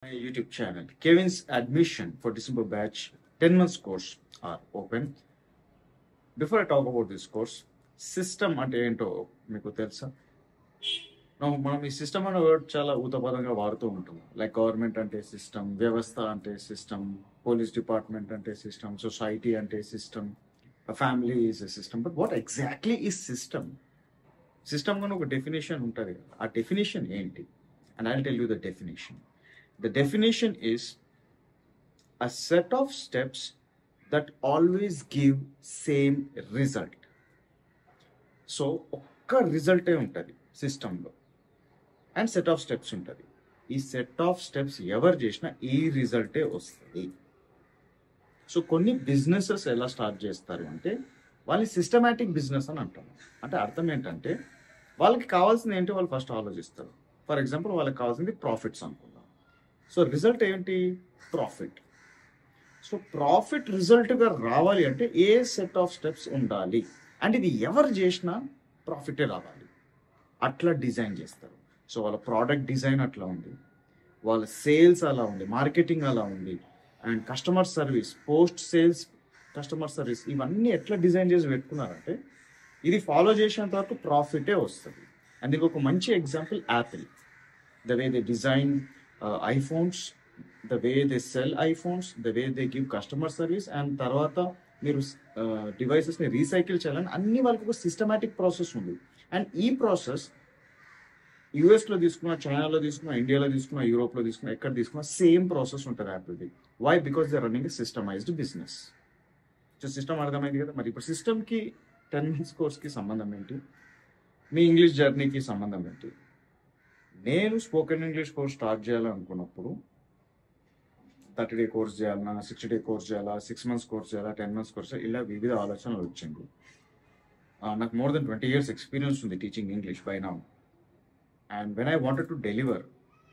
My YouTube channel. Kevin's admission for December batch 10 months course are open. Before I talk about this course, system అంటే ఏంటో మీకు తెలుసా? మనం ఈ system అనే వర్డ్ చాలా ఊతపదంగా వాడుతూ ఉంటాం. లైక్ గవర్నమెంట్ అంటే సిస్టమ్, వ్యవస్థ అంటే సిస్టమ్, పోలీస్ డిపార్ట్మెంట్ అంటే సిస్టమ్, సొసైటీ అంటే system, family is a system. But what exactly is system? System కన్నా ఒక డెఫినేషన్ ఉంటుంది కదా, ఆ డెఫినేషన్ ఏంటి? And I will tell you the definition. The definition is a set of steps that always give same result. So, ఒక్క రిజల్టే ఉంటుంది సిస్టంలో and set of steps ఉంటుంది. ఈ సెట్ ఆఫ్ స్టెప్స్ ఎవరు చేసినా ఈ రిజల్టే వస్తుంది. సో కొన్ని బిజినెసెస్ ఎలా స్టార్ట్ చేస్తారు అంటే వాళ్ళని సిస్టమాటిక్ బిజినెస్ అని అంటాము. అంటే అర్థం ఏంటంటే వాళ్ళకి కావాల్సింది ఏంటి వాళ్ళు ఫస్ట్ ఆలోచిస్తారు. ఫర్ ఎగ్జాంపుల్ వాళ్ళకి కావాల్సింది ప్రాఫిట్స్ అనుకుందాం. సో రిజల్ట్ ఏంటి? ప్రాఫిట్. సో ప్రాఫిట్ రిజల్ట్గా రావాలి అంటే ఏ సెట్ ఆఫ్ స్టెప్స్ ఉండాలి అండ్ ఇది ఎవరు చేసినా ప్రాఫిటే రావాలి. అట్లా డిజైన్ చేస్తారు. సో వాళ్ళ ప్రోడక్ట్ డిజైన్ అట్లా ఉంది, వాళ్ళ సేల్స్ అలా ఉంది, మార్కెటింగ్ అలా ఉంది, and customer service, post sales customer service, ఇవన్నీ ఎట్లా డిజైన్ చేసి పెట్టుకున్నారంటే ఇది ఫాలో చేసేంత వరకు ప్రాఫిటే వస్తుంది. అండ్ దీనికి ఒక మంచి example Apple. The way they design iPhones, the way they sell iPhones, the way they give customer service, and తర్వాత మీరు డివైసెస్ని రీసైకిల్ చేయాలని అన్ని వాళ్ళకి ఒక సిస్టమాటిక్ ప్రాసెస్ ఉంది. అండ్ ఈ ప్రాసెస్ యూఎస్లో తీసుకున్నా, చైనాలో తీసుకున్నా, ఇండియాలో తీసుకున్నా, యూరోప్లో తీసుకున్నా, ఎక్కడ తీసుకున్నా సేమ్ ప్రాసెస్ ఉంటుంది యాపిల్ది. Why? Because they running a systemized business. So system అర్థమైంది కదా. మరి ఇప్పుడు సిస్టమ్కి 10 months కోర్స్కి సంబంధం ఏంటి? మీ ఇంగ్లీష్ జర్నీకి సంబంధం ఏంటి? నేను స్పోకెన్ ఇంగ్లీష్ కోర్స్ స్టార్ట్ చేయాలనుకున్నప్పుడు 30-day కోర్స్ చేయాలన్నా, 60-day కోర్స్ చేయాలా, 6 months కోర్స్ చేయాలా, 10 months కోర్స్, ఇలా వివిధ ఆలోచనలు వచ్చింది. నాకు more than 20 years ఎక్స్పీరియన్స్ ఉంది teaching English by now. And when I wanted to deliver,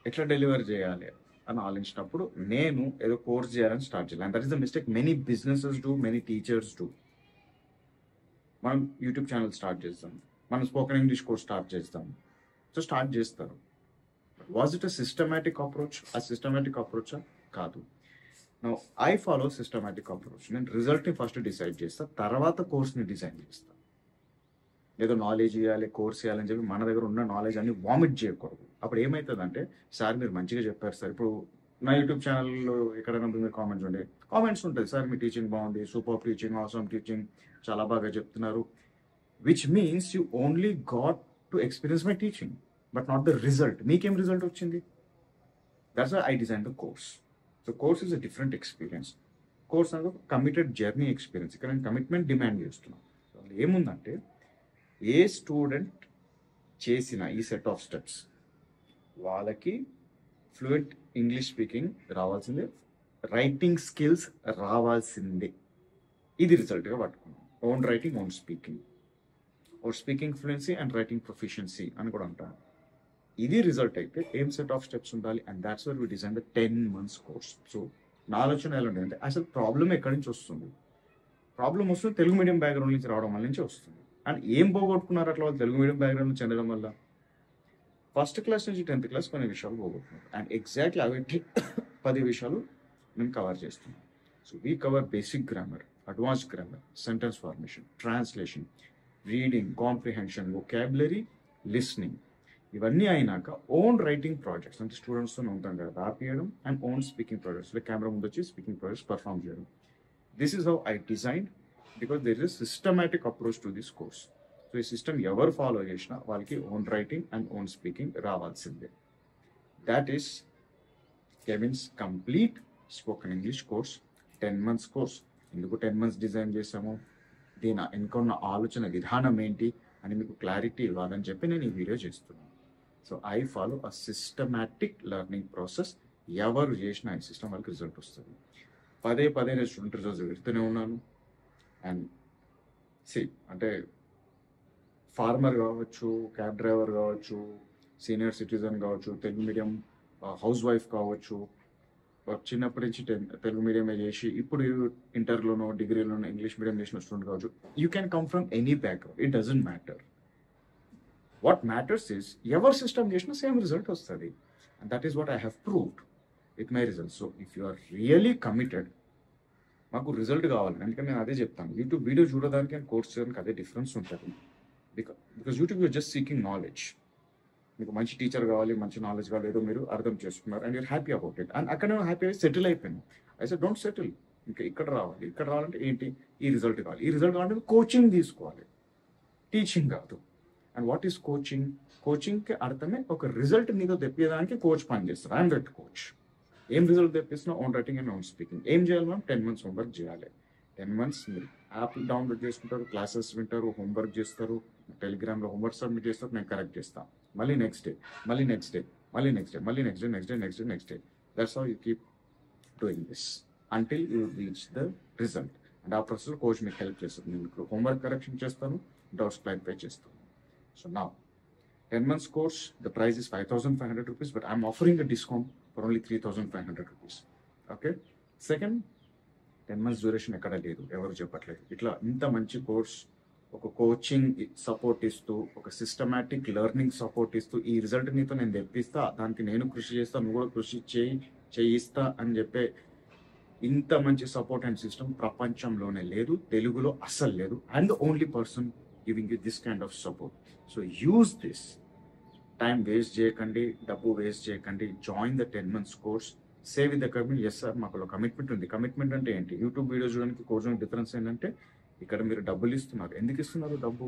ఎట్లా డెలివర్ చేయాలి అని ఆలోచించినప్పుడు నేను ఏదో కోర్స్ చేయాలని స్టార్ట్ చేయాలి. And that is the mistake many businesses do, many teachers do. మనం యూట్యూబ్ ఛానల్ స్టార్ట్ చేస్తాం, మనం స్పోకెన్ ఇంగ్లీష్ కోర్స్ స్టార్ట్ చేస్తాం. సో స్టార్ట్ చేస్తారు. Was it a systematic approach? ఆ సిస్టమాటిక్ అప్రోచా? కాదు. Now I follow systematic approach. నేను రిజల్ట్ని first decide చేస్తా, తర్వాత కోర్స్ని డిజైన్ చేస్తా. ఏదో నాలెడ్జ్ ఇవ్వాలి, కోర్స్ చేయాలని చెప్పి మన దగ్గర ఉన్న నాలెడ్జ్ అన్ని వామిట్ చేయకూడదు. అప్పుడు ఏమవుతుందంటే, సార్ మీరు మంచిగా చెప్పారు సార్. ఇప్పుడు నా యూట్యూబ్ ఛానల్లో ఎక్కడైనా మీరు కామెంట్స్ ఉంటాయి, సార్ మీ టీచింగ్ బాగుంది, సూపర్ టీచింగ్, ఆసమ్ టీచింగ్, చాలా బాగా చెప్తున్నారు. Which means you only got to experience my teaching but not the result. మీకేం రిజల్ట్ వచ్చింది? That's why I design the course. So course is a different experience. Course అనేది ఒక committed journey experience. ఇక్కడ నేను commitment demand చేస్తున్నాను. So ఏముందంటే, ఏ student చేసిన ఈ సెట్ ఆఫ్ స్టెప్స్ వాళ్ళకి ఫ్లూయెంట్ ఇంగ్లీష్ స్పీకింగ్ రావాల్సిందే, రైటింగ్ స్కిల్స్ రావాల్సిందే. ఇది రిజల్ట్గా పట్టుకున్నాం. Own writing, own speaking, or speaking fluency and writing proficiency అని కూడా అంటాను. ఇది రిజల్ట్ అయితే ఏం సెట్ ఆఫ్ స్టెప్స్ ఉండాలి? And that's where we design the 10 months course. So నా ఆలోచన ఎలా ఉంటుంది అంటే, అసలు ప్రాబ్లం ఎక్కడి నుంచి వస్తుంది? ప్రాబ్లం వస్తుంది తెలుగు మీడియం బ్యాక్గ్రౌండ్ నుంచి రావడం వల్ల నుంచి వస్తుంది. అండ్ ఏం పోగొట్టుకున్నారు అట్లా వాళ్ళు తెలుగు మీడియం బ్యాక్గ్రౌండ్ నుంచి చెందడం వల్ల? ఫస్ట్ క్లాస్ నుంచి 10th క్లాస్ కొన్ని విషయాలు పోగొట్టుకున్నారు. అండ్ ఎగ్జాక్ట్లీ అవి 10 విషయాలు మేము కవర్ చేస్తున్నాం. So we cover basic grammar, advanced grammar, sentence formation, translation, reading, comprehension, vocabulary, listening. ఇవన్నీ అయినాక ఓన్ రైటింగ్ ప్రాజెక్ట్స్, అంటే స్టూడెంట్స్తో ఉంటాం కదా, రాపియడం, and own speaking projects, like camera ముందు వచ్చి స్పీకింగ్ ప్రాజెక్ట్స్ పర్ఫామ్ చేయడం. This is how I design, because there is systematic approach to this course. So ఈ సిస్టమ్ ఎవరు ఫాలో చేసినా వాళ్ళకి own writing and own speaking రావాల్సిందే. That is Kevin's complete spoken English course, 10 months course. ఎందుకు 10 months design చేసాము, దీని ఎన్నుకున్న ఆలోచన విధానం ఏంటి అని మీకు క్లారిటీ ఇవ్వాలని చెప్పి నేను ఈ వీడియో చేస్తున్నాను. So I follow a systematic learning process. ఎవరు చేసిన ఈ సిస్టమ్ వాళ్ళకి రిజల్ట్ వస్తుంది. పదే నేను స్టూడెంట్ రిజల్ట్స్ పెడుతూనే ఉన్నాను. అండ్ అంటే ఫార్మర్ కావచ్చు, క్యాబ్ డ్రైవర్ కావచ్చు, సీనియర్ సిటిజన్ కావచ్చు, తెలుగు మీడియం హౌస్ వైఫ్ కావచ్చు, చిన్నప్పటి నుంచి తెలుగు మీడియమే చేసి ఇప్పుడు ఇంటర్లోనో డిగ్రీలోనో ఇంగ్లీష్ మీడియం చేసిన స్టూడెంట్ కావచ్చు. You can come from any background, it doesn't matter. What matters is ఎవరి సిస్టమ్ చేసినా సేమ్ రిజల్ట్ వస్తుంది. And that is what I have proved. with my results. So if you are really committed, మాకు result కావాలి, అందుకని నేను అదే చెప్తాను. YouTube video చూడడానికి అండ్ కోర్స్ చేయడానికి అదే డిఫరెన్స్ ఉంటుంది. Because YouTube you're just seeking knowledge. మీకు మంచి టీచర్ కావాలి, మంచి నాలెడ్జ్ కావాలి, ఏదో మీరు అర్థం చేసుకున్నారు and you're happy about it. And అక్కడ హ్యాపీ అయి సెటిల్ అయిపోయాను. ఐ సెడ్ డోంట్ సెటిల్, ఇంకా ఇక్కడ రావాలి. ఇక్కడ రావాలంటే ఏంటి, ఈ రిజల్ట్ కావాలి. ఈ రిజల్ట్ కావాలంటే కోచింగ్ తీసుకోవాలి, టీచింగ్ కాదు. And what is coaching? కోచింగ్కి అర్థమే ఒక రిజల్ట్ నీతో తెప్పేదానికి కోచ్ పనిచేస్తారు. I'm that coach. ఏం రిజల్ట్ తెప్పిస్తున్నా? Own writing and own speaking. ఏం చేయాలి మనం? 10 months హోంవర్క్ చేయాలి. 10 months మీరు యాప్ డౌన్లోడ్ చేసుకుంటారు, క్లాసెస్ వింటారు, హోంవర్క్ చేస్తారు, టెలిగ్రామ్లో హోంవర్క్ సబ్మిట్ చేస్తారు, నేను కరెక్ట్ చేస్తాను. మళ్ళీ నెక్స్ట్ డే, మళ్ళీ నెక్స్ట్ డే, మళ్ళీ నెక్స్ట్ డే, మళ్ళీ next day, next day, next day, next day. That's how you keep doing this until you reach the result. And ఆ ప్రాసెస్లో కోచ్ మీకు హెల్ప్ చేస్తుంది. నేను మీకు హోంవర్క్ కరెక్షన్ చేస్తాను, డౌట్స్ క్లారిఫై చేస్తాను. సో నా 10 months course, the price is 5,500 rupees, but I'm offering a discount for only 3,500 rupees. Okay? Second, 10 months duration ఎక్కడ లేదు, ఎవరు చెప్పట్లేదు. ఇట్లా ఇంత మంచి కోర్స్, ఒక కోచింగ్ సపోర్ట్ ఇస్తూ, ఒక సిస్టమాటిక్ లెర్నింగ్ సపోర్ట్ ఇస్తూ, ఈ రిజల్ట్ నీతో నేను తెప్పిస్తా, దానికి నేను కృషి చేస్తా, నువ్వు కూడా కృషి చేయిస్తా అని చెప్పే ఇంత మంచి సపోర్ట్ అండ్ సిస్టమ్ ప్రపంచంలోనే లేదు, తెలుగులో అస్సలు లేదు. And the only person giving you this kind of support. So use this. Time waste చేయకండి, డబ్బు వేస్ట్ చేయకండి. Join the 10 months course. Save with the commitment. Yes sir, మాకు కమిట్మెంట్ ఉంది. కమిట్మెంట్ అంటే ఏంటి? యూట్యూబ్ వీడియోస్ చూడడానికి కోర్స్ డిఫరెన్స్ ఏంటంటే, ఇక్కడ మీరు డబ్బులు ఇస్తున్నారు. ఎందుకు ఇస్తున్నారు డబ్బు?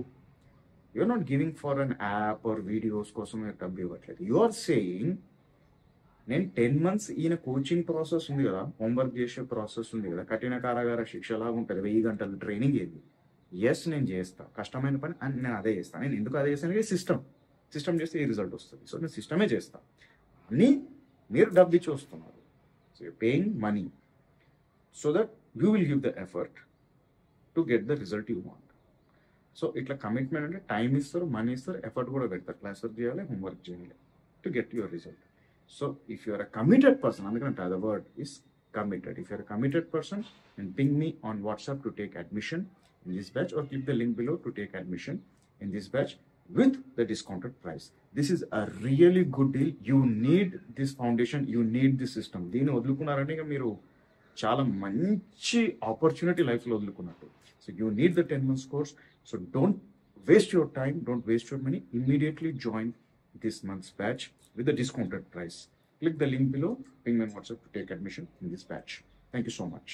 You're not giving for an app or videos కోసం మీరు డబ్బు ఇవ్వట్లేదు. యు ఆర్ సేయింగ్, నేను 10 months ఈయన కోచింగ్ ప్రాసెస్ ఉంది కదా, హోంవర్క్ చేసే ప్రాసెస్ ఉంది కదా, కఠిన కారాగార శిక్షలాగా ఉంటుంది, 1000 గంటలు ట్రైనింగ్ ఏది. ఎస్, నేను చేస్తా కష్టమైన పని అండ్ నేను అదే చేస్తాను. నేను ఎందుకు అదే చేస్తాను? సిస్టమ్ చేస్తే ఈ రిజల్ట్ వస్తుంది. సో నేను సిస్టమే చేస్తాను అని మీరు డబ్బు ఇచ్చి వస్తున్నారు. So you paying money so that you will give the effort to get the result you want. So ఇట్లా కమిట్మెంట్ అంటే టైం ఇస్తారు, మనీ ఇస్తారు, ఎఫర్ట్ కూడా పెడతారు. క్లాస్ వర్క్ చేయాలి, హోంవర్క్ చేయాలి to get your result. So if you're a committed person, అందుకంటే the word is committed. If you're a committed person, then ping me on WhatsApp to take admission in this batch, or click the link below to take admission in this batch with the discounted price. This is a really good deal. You need this foundation, you need this system. దీన్ని వదులుకున్నారంటే ఇక మీరు చాలా మంచి opportunity లైఫ్లో వదులుకున్నట్టు. So you need the 10 months course. So don't waste your time, don't waste your money. Immediately join this month's batch with the discounted price. Click the link below, ping me on WhatsApp to take admission in this batch. Thank you so much.